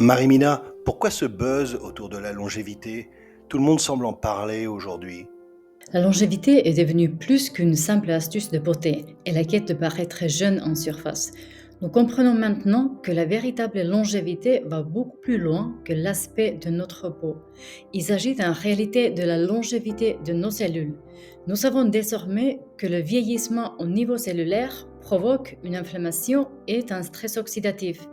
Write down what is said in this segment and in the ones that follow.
Marie-Mina, pourquoi ce buzz autour de la longévité? Tout le monde semble en parler aujourd'hui. La longévité est devenue plus qu'une simple astuce de beauté et la quête de paraître jeune en surface. Nous comprenons maintenant que la véritable longévité va beaucoup plus loin que l'aspect de notre peau. Il s'agit en réalité de la longévité de nos cellules. Nous savons désormais que le vieillissement au niveau cellulaire provoque une inflammation et un stress oxydatif,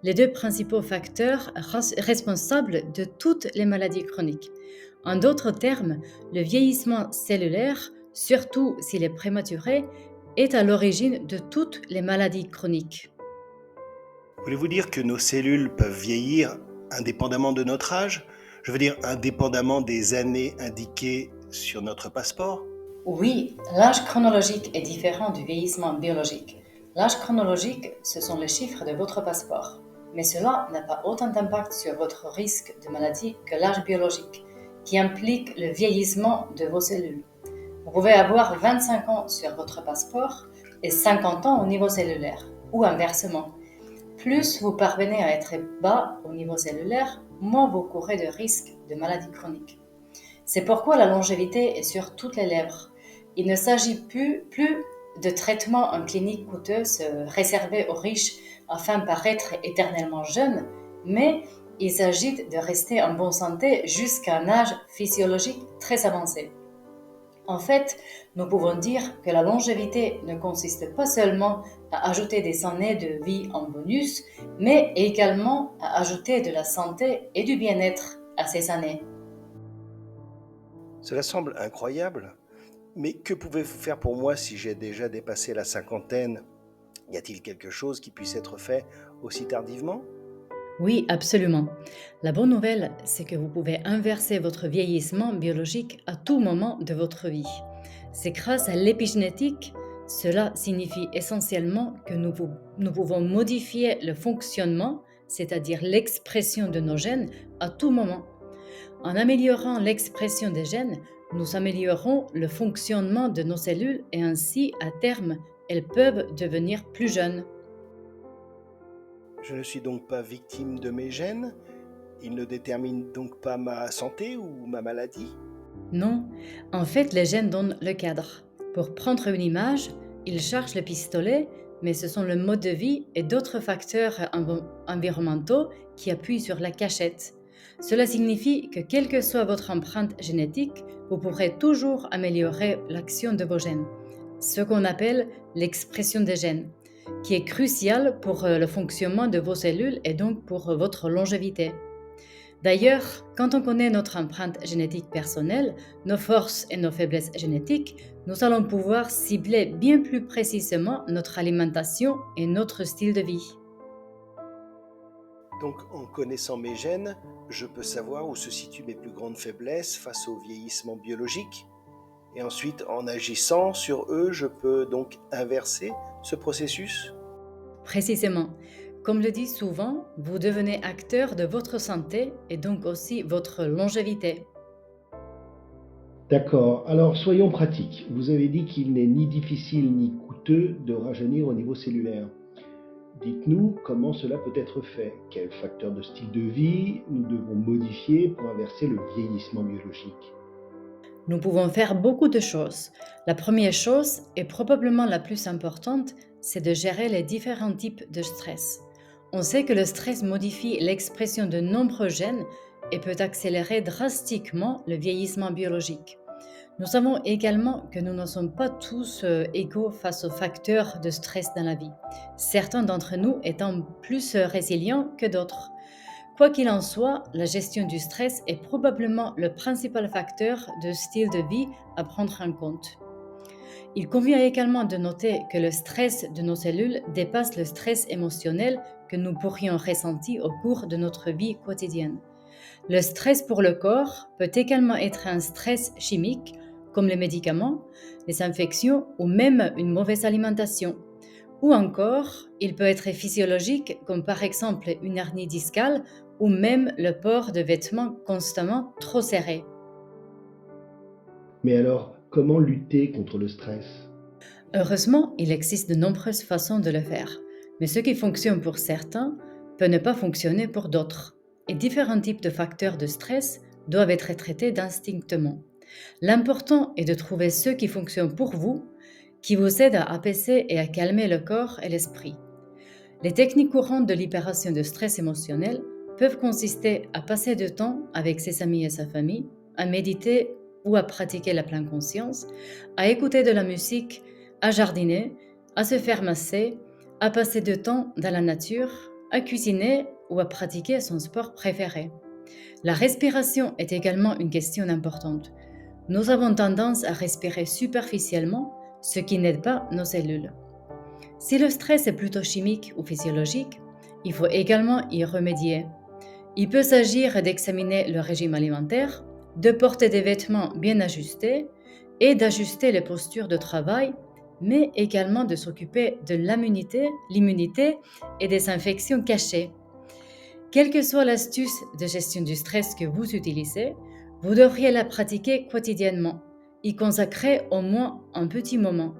les deux principaux facteurs responsables de toutes les maladies chroniques. En d'autres termes, le vieillissement cellulaire, surtout s'il est prématuré, est à l'origine de toutes les maladies chroniques. Voulez-vous dire que nos cellules peuvent vieillir indépendamment de notre âge? Je veux dire indépendamment des années indiquées sur notre passeport? Oui, l'âge chronologique est différent du vieillissement biologique. L'âge chronologique, ce sont les chiffres de votre passeport. Mais cela n'a pas autant d'impact sur votre risque de maladie que l'âge biologique, qui implique le vieillissement de vos cellules. Vous pouvez avoir 25 ans sur votre passeport et 50 ans au niveau cellulaire, ou inversement. Plus vous parvenez à être bas au niveau cellulaire, moins vous courez de risques de maladies chroniques. C'est pourquoi la longévité est sur toutes les lèvres. Il ne s'agit plus de traitements en clinique coûteux réservés aux riches afin de paraître éternellement jeune, mais il s'agit de rester en bonne santé jusqu'à un âge physiologique très avancé. En fait, nous pouvons dire que la longévité ne consiste pas seulement à ajouter des années de vie en bonus, mais également à ajouter de la santé et du bien-être à ces années. Cela semble incroyable, mais que pouvez-vous faire pour moi si j'ai déjà dépassé la cinquantaine? Y a-t-il quelque chose qui puisse être fait aussi tardivement? Oui, absolument. La bonne nouvelle, c'est que vous pouvez inverser votre vieillissement biologique à tout moment de votre vie. C'est grâce à l'épigénétique. Cela signifie essentiellement que nous pouvons modifier le fonctionnement, c'est-à-dire l'expression de nos gènes, à tout moment. En améliorant l'expression des gènes, nous améliorons le fonctionnement de nos cellules et ainsi, à terme, elles peuvent devenir plus jeunes. Je ne suis donc pas victime de mes gènes? Ils ne déterminent donc pas ma santé ou ma maladie? Non, en fait, les gènes donnent le cadre. Pour prendre une image, ils chargent le pistolet, mais ce sont le mode de vie et d'autres facteurs environnementaux qui appuient sur la cachette. Cela signifie que quelle que soit votre empreinte génétique, vous pourrez toujours améliorer l'action de vos gènes, ce qu'on appelle l'expression des gènes, qui est cruciale pour le fonctionnement de vos cellules et donc pour votre longévité. D'ailleurs, quand on connaît notre empreinte génétique personnelle, nos forces et nos faiblesses génétiques, nous allons pouvoir cibler bien plus précisément notre alimentation et notre style de vie. Donc, en connaissant mes gènes, je peux savoir où se situent mes plus grandes faiblesses face au vieillissement biologique. Et ensuite, en agissant sur eux, je peux donc inverser ce processus. Précisément, comme le dit souvent, vous devenez acteur de votre santé et donc aussi votre longévité. D'accord. Alors soyons pratiques. Vous avez dit qu'il n'est ni difficile ni coûteux de rajeunir au niveau cellulaire. Dites-nous comment cela peut être fait. Quels facteurs de style de vie nous devons modifier pour inverser le vieillissement biologique? Nous pouvons faire beaucoup de choses. La première chose, et probablement la plus importante, c'est de gérer les différents types de stress. On sait que le stress modifie l'expression de nombreux gènes et peut accélérer drastiquement le vieillissement biologique. Nous savons également que nous ne sommes pas tous égaux face aux facteurs de stress dans la vie, certains d'entre nous étant plus résilients que d'autres. Quoi qu'il en soit, la gestion du stress est probablement le principal facteur de style de vie à prendre en compte. Il convient également de noter que le stress de nos cellules dépasse le stress émotionnel que nous pourrions ressentir au cours de notre vie quotidienne. Le stress pour le corps peut également être un stress chimique, comme les médicaments, les infections ou même une mauvaise alimentation. Ou encore, il peut être physiologique, comme par exemple une hernie discale ou même le port de vêtements constamment trop serrés. Mais alors, comment lutter contre le stress? Heureusement, il existe de nombreuses façons de le faire, mais ce qui fonctionne pour certains peut ne pas fonctionner pour d'autres. Et différents types de facteurs de stress doivent être traités distinctement. L'important est de trouver ceux qui fonctionnent pour vous, qui vous aident à apaiser et à calmer le corps et l'esprit. Les techniques courantes de libération de stress émotionnel peuvent consister à passer du temps avec ses amis et sa famille, à méditer ou à pratiquer la pleine conscience, à écouter de la musique, à jardiner, à se faire masser, à passer du temps dans la nature, à cuisiner ou à pratiquer son sport préféré. La respiration est également une question importante. Nous avons tendance à respirer superficiellement, ce qui n'aide pas nos cellules. Si le stress est plutôt chimique ou physiologique, il faut également y remédier. Il peut s'agir d'examiner le régime alimentaire, de porter des vêtements bien ajustés et d'ajuster les postures de travail, mais également de s'occuper de l'immunité et des infections cachées. Quelle que soit l'astuce de gestion du stress que vous utilisez, vous devriez la pratiquer quotidiennement, y consacrer au moins un petit moment.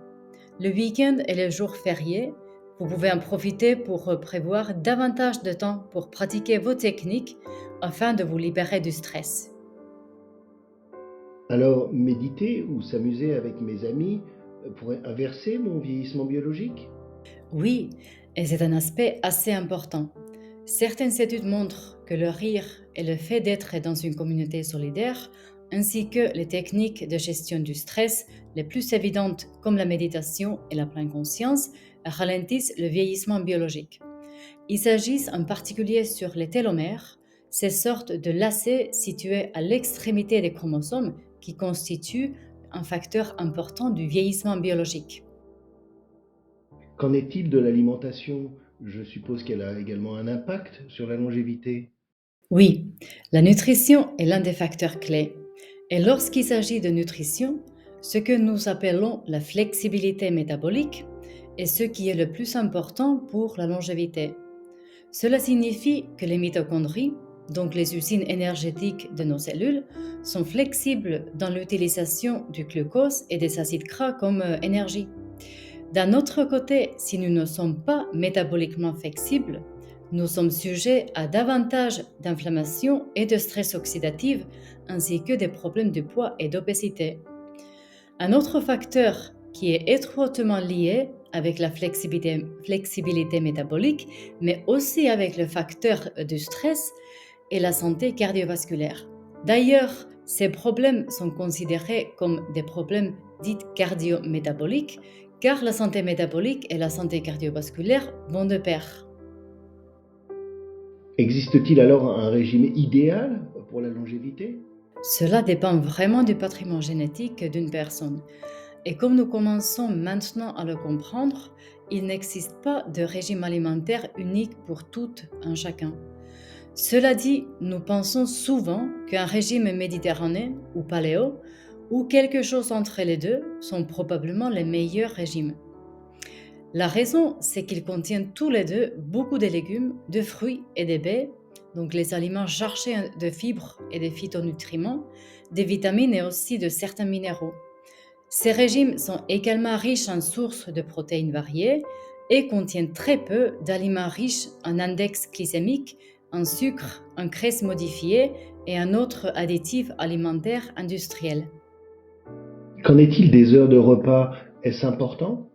Le week-end et les jours fériés, vous pouvez en profiter pour prévoir davantage de temps pour pratiquer vos techniques afin de vous libérer du stress. Alors, méditer ou s'amuser avec mes amis pourrait inverser mon vieillissement biologique? Oui, et c'est un aspect assez important. Certaines études montrent que le rire et le fait d'être dans une communauté solidaire, ainsi que les techniques de gestion du stress les plus évidentes comme la méditation et la pleine conscience, ralentissent le vieillissement biologique. Il s'agit en particulier sur les télomères, ces sortes de lacets situés à l'extrémité des chromosomes qui constituent un facteur important du vieillissement biologique. Qu'en est-il de l'alimentation? Je suppose qu'elle a également un impact sur la longévité. Oui, la nutrition est l'un des facteurs clés. Et lorsqu'il s'agit de nutrition, ce que nous appelons la flexibilité métabolique est ce qui est le plus important pour la longévité. Cela signifie que les mitochondries, donc les usines énergétiques de nos cellules, sont flexibles dans l'utilisation du glucose et des acides gras comme énergie. D'un autre côté, si nous ne sommes pas métaboliquement flexibles, nous sommes sujets à davantage d'inflammation et de stress oxydatif, ainsi que des problèmes de poids et d'obésité. Un autre facteur qui est étroitement lié avec la flexibilité métabolique, mais aussi avec le facteur du stress, est la santé cardiovasculaire. D'ailleurs, ces problèmes sont considérés comme des problèmes dits cardiométaboliques, car la santé métabolique et la santé cardiovasculaire vont de pair. Existe-t-il alors un régime idéal pour la longévité? Cela dépend vraiment du patrimoine génétique d'une personne. Et comme nous commençons maintenant à le comprendre, il n'existe pas de régime alimentaire unique pour tout un chacun. Cela dit, nous pensons souvent qu'un régime méditerranéen ou paléo, ou quelque chose entre les deux, sont probablement les meilleurs régimes. La raison, c'est qu'ils contiennent tous les deux beaucoup de légumes, de fruits et de baies, donc les aliments chargés de fibres et de phytonutriments, des vitamines et aussi de certains minéraux. Ces régimes sont également riches en sources de protéines variées et contiennent très peu d'aliments riches en index glycémique, en sucre, en graisse modifiée et en autres additifs alimentaires industriels. Qu'en est-il des heures de repas? Est-ce important?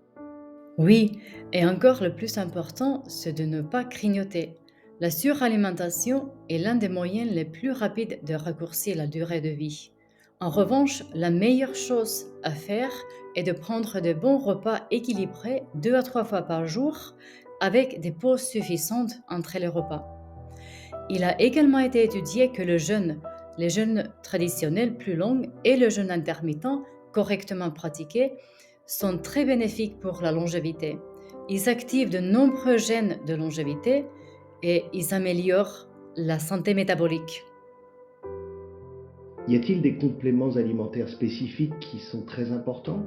Oui, et encore le plus important, c'est de ne pas grignoter. La suralimentation est l'un des moyens les plus rapides de raccourcir la durée de vie. En revanche, la meilleure chose à faire est de prendre de bons repas équilibrés 2 à 3 fois par jour avec des pauses suffisantes entre les repas. Il a également été étudié que les jeûnes traditionnels plus longs et le jeûne intermittent correctement pratiqués sont très bénéfiques pour la longévité. Ils activent de nombreux gènes de longévité et ils améliorent la santé métabolique. Y a-t-il des compléments alimentaires spécifiques qui sont très importants?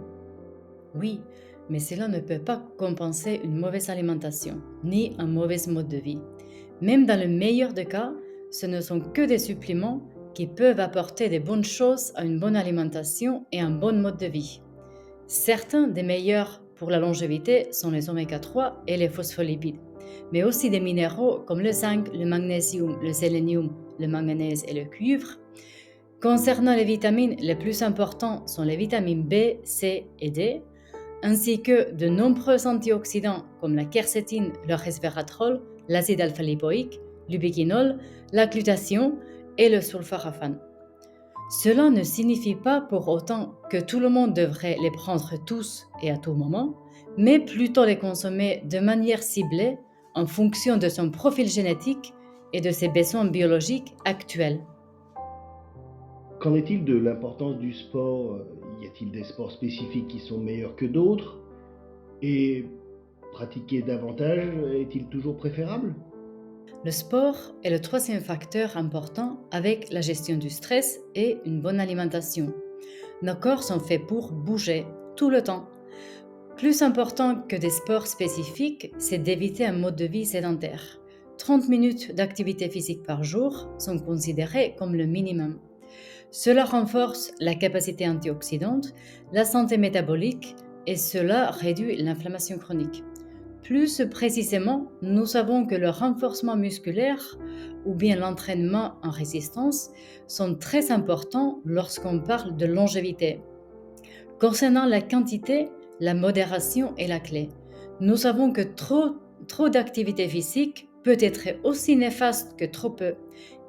Oui, mais cela ne peut pas compenser une mauvaise alimentation, ni un mauvais mode de vie. Même dans le meilleur des cas, ce ne sont que des suppléments qui peuvent apporter de bonnes choses à une bonne alimentation et un bon mode de vie. Certains des meilleurs pour la longévité sont les oméga 3 et les phospholipides. mais aussi des minéraux comme le zinc, le magnésium, le sélénium, le manganèse et le cuivre. Concernant les vitamines, les plus importants sont les vitamines B, C et D, ainsi que de nombreux antioxydants comme la quercétine, le resveratrol, l'acide alpha-lipoïque, l'ubiquinol, la glutathione et le sulforaphane. Cela ne signifie pas pour autant que tout le monde devrait les prendre tous et à tout moment, mais plutôt les consommer de manière ciblée en fonction de son profil génétique et de ses besoins biologiques actuels. Qu'en est-il de l'importance du sport? Y a-t-il des sports spécifiques qui sont meilleurs que d'autres? Et pratiquer davantage est-il toujours préférable? Le sport est le troisième facteur important avec la gestion du stress et une bonne alimentation. Nos corps sont faits pour bouger tout le temps. Plus important que des sports spécifiques, c'est d'éviter un mode de vie sédentaire. 30 minutes d'activité physique par jour sont considérées comme le minimum. Cela renforce la capacité antioxydante, la santé métabolique et cela réduit l'inflammation chronique. Plus précisément, nous savons que le renforcement musculaire ou bien l'entraînement en résistance sont très importants lorsqu'on parle de longévité. Concernant la quantité, la modération est la clé. Nous savons que trop d'activité physique peut être aussi néfaste que trop peu.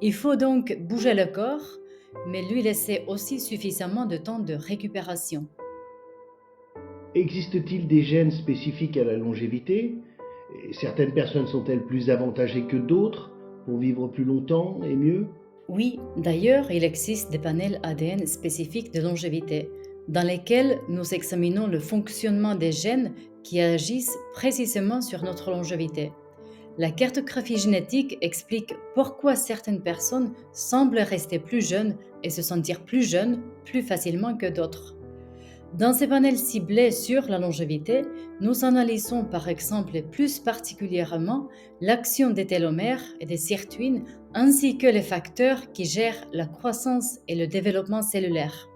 Il faut donc bouger le corps, mais lui laisser aussi suffisamment de temps de récupération. Existe-t-il des gènes spécifiques à la longévité? Et certaines personnes sont-elles plus avantagées que d'autres pour vivre plus longtemps et mieux? Oui, d'ailleurs, il existe des panels ADN spécifiques de longévité, dans lesquels nous examinons le fonctionnement des gènes qui agissent précisément sur notre longévité. La cartographie génétique explique pourquoi certaines personnes semblent rester plus jeunes et se sentir plus jeunes plus facilement que d'autres. Dans ces panels ciblés sur la longévité, nous analysons par exemple plus particulièrement l'action des télomères et des sirtuines ainsi que les facteurs qui gèrent la croissance et le développement cellulaire.